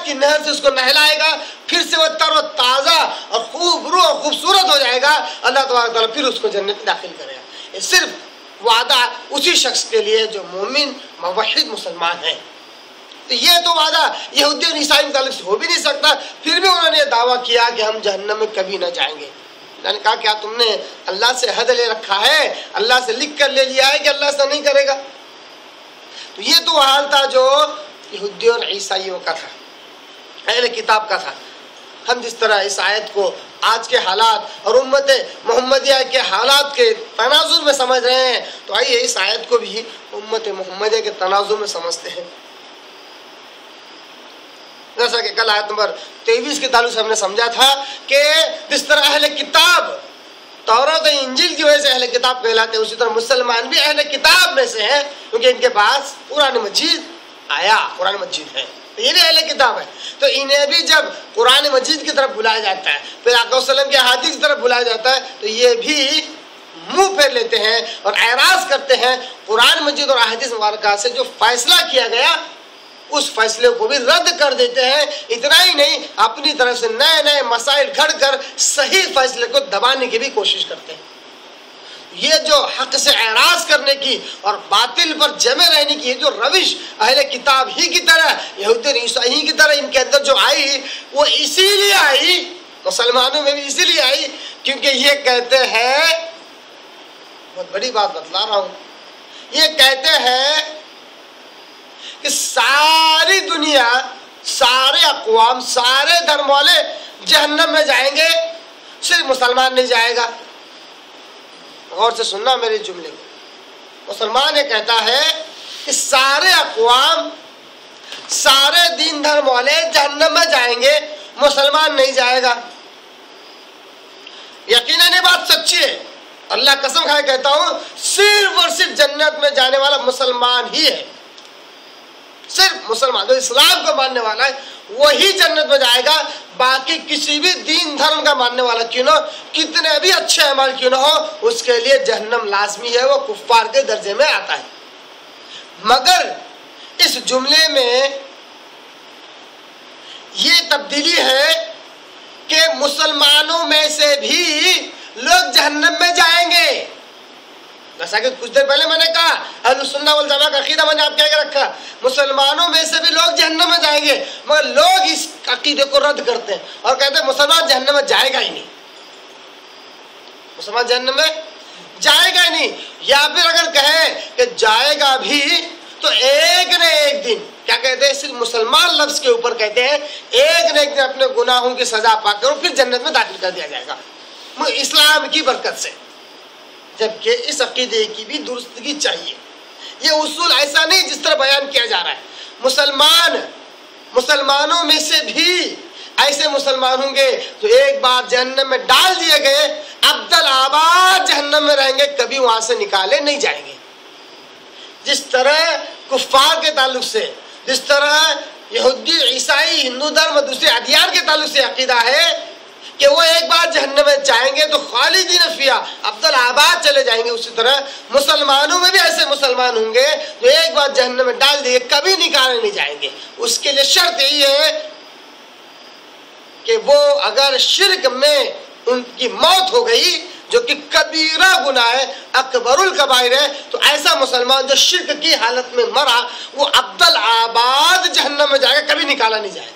کی نہر سے اس کو نہلائے گا، پھر سے وہ تر و تازہ اور خوب روح اور خوبصورت ہو جائے گا، اللہ تبارک تعالیٰ پھر اس کو جنت میں داخل کرے گا۔ یہ صرف وعدہ اسی شخص کے لیے جو مومن موحد مسلمان ہے۔ تو یہ تو وعدہ یہودی اور عیسائی کے تعلق سے ہو بھی نہیں سکتا، پھر بھی انہوں نے دعویٰ کیا کہ ہم جہنم میں کبھی نہ جائیں گے۔ میں نے کہا کیا تم نے اللہ سے عہد لے رکھا ہے، اللہ سے لکھ کر لے لیا ہے کہ اللہ ایسا نہیں کرے گا؟ تو یہ تو حال تھا جو یہودیوں اور عیسائیوں کا تھا، اہل کتاب کا تھا۔ ہم جس طرح اس آیت کو آج کے حالات اور امت محمدیہ کے حالات کے تناظر میں سمجھ رہے ہیں، تو آئیے اس آیت کو بھی امت محمدیہ کے تناظر میں سمجھتے ہیں۔ جیسا کہ کل آیت نمبر 23 کے تعلق سے ہم نے سمجھا تھا کہ جس طرح اہل کتاب تورات و انجیل کی وجہ سے اہل کتاب کہلاتے ہیں، اسی طرح مسلمان بھی اہل کتاب میں سے ہیں، کیونکہ ان کے پاس قرآن مجید آیا، قرآن مجید ہے، تو یہ بھی اہل کتاب ہے۔ تو انہیں بھی جب قرآن مجید کی طرف بلایا جاتا ہے، پھر آقا صلی اللہ علیہ وسلم کے احادیث کی طرف بلایا جاتا ہے، تو یہ بھی منہ پھیر لیتے ہیں اور اعراض کرتے ہیں قرآن مجید اور احادیث مبارکہ سے جو فیصلہ کیا گیا اس فیصلے کو بھی رد کر دیتے ہیں۔ اتنا ہی نہیں، اپنی طرف سے نئے نئے مسائل گھڑ کر صحیح فیصلے کو دبانے کی بھی کوشش کرتے ہیں۔ یہ جو حق سے اعراض کرنے کی اور باطل پر جمے رہنے کی جو روش اہل کتاب ہی کی طرح، یہودی اور عیسائی کی طرح ان کے اندر جو آئی، وہ اسی لیے آئی، مسلمانوں میں بھی اسی لیے آئی کیونکہ یہ کہتے ہیں، بہت بڑی بات بتلا رہا ہوں، یہ کہتے ہیں کہ ساری دنیا، سارے اقوام، سارے دھرم والے جہنم میں جائیں گے، صرف مسلمان نہیں جائے گا۔ غور سے سننا میرے جملے کو، مسلمان یہ کہتا ہے کہ سارے اقوام، سارے دین دھرم والے جہنم میں جائیں گے، مسلمان نہیں جائے گا۔ یقیناً یہ بات سچی ہے، اللہ قسم کھائے کہتا ہوں، صرف اور صرف جنت میں جانے والا مسلمان ہی ہے، صرف مسلمان جو اسلام کو ماننے والا ہے وہی جنت میں جائے گا۔ باقی کسی بھی دین دھرم کا ماننے والا کیوں نہ ہو، کتنے بھی اچھے اعمال کیوں نہ ہو، اس کے لیے جہنم لازمی ہے، وہ کفار کے درجے میں آتا ہے۔ مگر اس جملے میں یہ تبدیلی ہے کہ مسلمانوں میں سے بھی لوگ جہنم میں جائیں گے۔ جیسا کہ کچھ دیر پہلے میں نے کہا، اہل سنہ والجماعہ کا عقیدہ میں نے آپ کہہ کے رکھا، مسلمانوں میں سے بھی لوگ جہنم میں جائیں گے، مگر لوگ اس عقیدے کو رد کرتے ہیں اور کہتے ہیں مسلمان جہنم میں جائے گا ہی نہیں، مسلمان جہنم میں جائے گا ہی نہیں۔ یا پھر اگر کہیں کہ جائے گا بھی تو ایک نہ ایک دن، کیا کہتے ہیں، صرف مسلمان لفظ کے اوپر کہتے ہیں، ایک نہ ایک دن اپنے گناہوں کی سزا پا کر پھر جنت میں داخل کر دیا جائے گا اسلام کی برکت سے۔ جبکہ اس عقیدے کی بھی درستگی چاہیے۔ یہ اصول ایسا نہیں جس طرح بیان کیا جا رہا ہے۔ مسلمانوں میں سے بھی ایسے مسلمان ہوں گے جو ایک بار جہنم میں ڈال دیے گئے، ابدالآباد جہنم میں رہیں گے، کبھی وہاں سے نکالے نہیں جائیں گے۔ جس طرح کفار کے تعلق سے، جس طرح یہودی، عیسائی، ہندو دھرم اور دوسرے ادیان کے تعلق سے عقیدہ ہے کہ وہ ایک بار جہنم میں جائیں گے تو خالدین فیہا ابدالآباد چلے جائیں گے، اسی طرح مسلمانوں میں بھی ایسے مسلمان ہوں گے جو ایک بار جہنم میں ڈال دیے کبھی نکالے نہیں جائیں گے۔ اس کے لیے شرط یہی ہے کہ وہ اگر شرک میں ان کی موت ہو گئی، جو کہ کبیرہ گناہ ہے، اکبر الکبائر ہے، تو ایسا مسلمان جو شرک کی حالت میں مرا وہ ابدالآباد جہنم میں جائے گا، کبھی نکالا نہیں جائے گا۔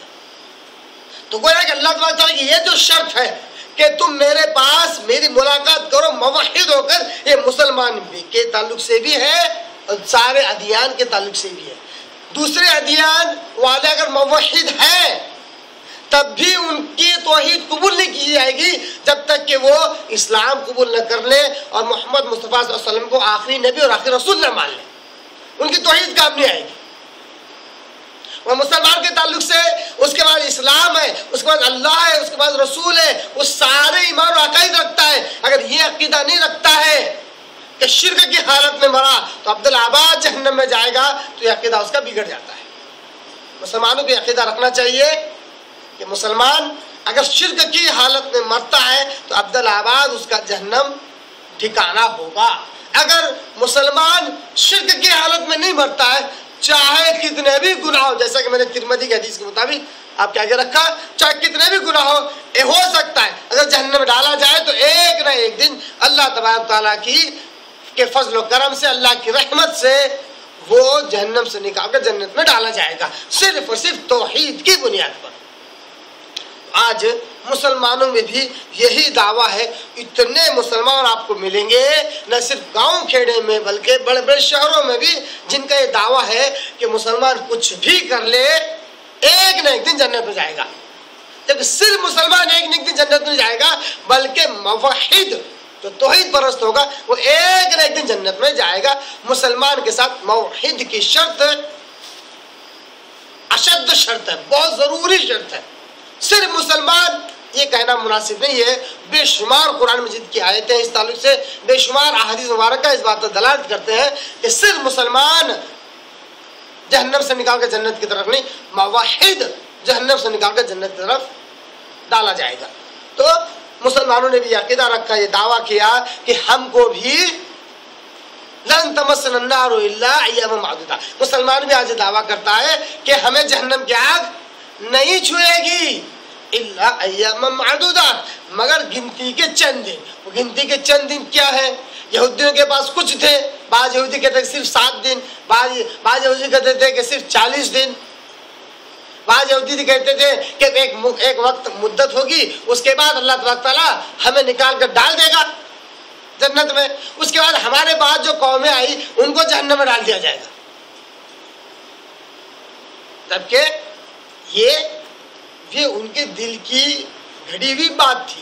تو گویا کہ اللہ تبارک تعالیٰ کی یہ جو شرط ہے کہ تم میرے پاس میری ملاقات کرو موحد ہو کر، یہ مسلمان کے تعلق سے بھی ہے اور سارے ادیان کے تعلق سے بھی ہے۔ دوسرے ادیان والے اگر موحد ہیں تب بھی ان کی توحید قبول نہیں کی جائے گی جب تک کہ وہ اسلام قبول نہ کر لیں اور محمد مصطفیٰ صلی اللہ علیہ وسلم کو آخری نبی اور آخری رسول نہ مان لیں، ان کی توحید کام نہیں آئے گی۔ وہ مسلمان کے تعلق سے اس کے بعد اسلام ہے، اس کے بعد اللہ ہے، اس کے بعد رسول ہے، وہ سارے ایمان و عقائد رکھتا ہے۔ اگر یہ عقیدہ نہیں رکھتا ہے کہ شرک کی حالت میں مرا تو عبدالآباد جہنم میں جائے گا، تو یہ عقیدہ اس کا بگڑ جاتا ہے۔ مسلمانوں کو عقیدہ رکھنا چاہیے کہ مسلمان اگر شرک کی حالت میں مرتا ہے تو عبدالآباد اس کا جہنم ٹھکانہ ہوگا۔ اگر مسلمان شرک کی حالت میں نہیں مرتا ہے، چاہے کتنے بھی گناہ ہو، جیسا کہ میں نے ترمذی کی حدیث کے مطابق آپ کے آگے رکھا، چاہے کتنے بھی گناہ ہو سکتا ہے اگر جہنم میں ڈالا جائے تو ایک نہ ایک دن اللہ تبارک تعالیٰ کے فضل و کرم سے، اللہ کی رحمت سے وہ جہنم سے نکال کر جنت میں ڈالا جائے گا، صرف اور صرف توحید کی بنیاد پر۔ آج مسلمانوں میں بھی یہی دعویٰ ہے، اتنے مسلمان آپ کو ملیں گے نہ صرف گاؤں کھیڑے میں بلکہ بڑے بڑے شہروں میں بھی، جن کا یہ دعویٰ ہے کہ مسلمان کچھ بھی کر لے ایک نہ ایک دن جنت میں جائے گا۔ جب صرف مسلمان ایک نہ ایک دن جنت میں جائے گا، بلکہ موحد جو توحید پرست ہوگا وہ ایک نہ ایک دن جنت میں جائے گا۔ مسلمان کے ساتھ موحد کی شرط اشد شرط ہے، بہت ضروری شرط ہے۔ صرف مسلمان یہ کہنا مناسب نہیں ہے، بے شمار قرآن مجید کی آیتیں اس تعلق سے، بے شمار احادیث مبارکہ اس بات پر دلالت کرتے ہیں کہ صرف مسلمان جہنم سے نکال کر جنت کی طرف نہیں، موحد جہنم سے نکال کر جنت کی طرف ڈالا جائے گا۔ تو مسلمانوں نے بھی عقیدہ رکھا، یہ دعویٰ کیا کہ ہم کو بھی لن تمسنا النار الا ایاما معدودہ، مسلمان بھی آج دعویٰ کرتا ہے کہ ہمیں جہنم کی آگ نہیں چھوئے گی الا ایاما معدودہ، مگر گنتی کے چند دن۔ وہ گنتی کے چند دن کیا ہے؟ یہودیوں کے پاس کچھ تھے، بعض یہودی کہتے صرف 7 دن، بعض یہودی کہتے تھے کہ صرف 40 دن، بعض یہودی کہتے تھے کہ ایک وقت مدت ہوگی، اس کے بعد اللہ تبارک تعالیٰ ہمیں نکال کر ڈال دے گا جنت میں، اس کے بعد ہمارے بعد جو قومیں آئی ان کو جہنم میں ڈال دیا جائے گا۔ جبکہ یہ ان کے دل کی گھڑی ہوئی بات تھی،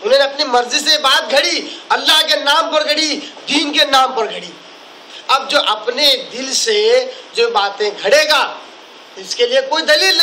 انہوں نے اپنی مرضی سے بات گھڑی، اللہ کے نام پر گھڑی، دین کے نام پر گھڑی۔ اب جو اپنے دل سے جو باتیں گھڑے گا اس کے لیے کوئی دلیل نہیں۔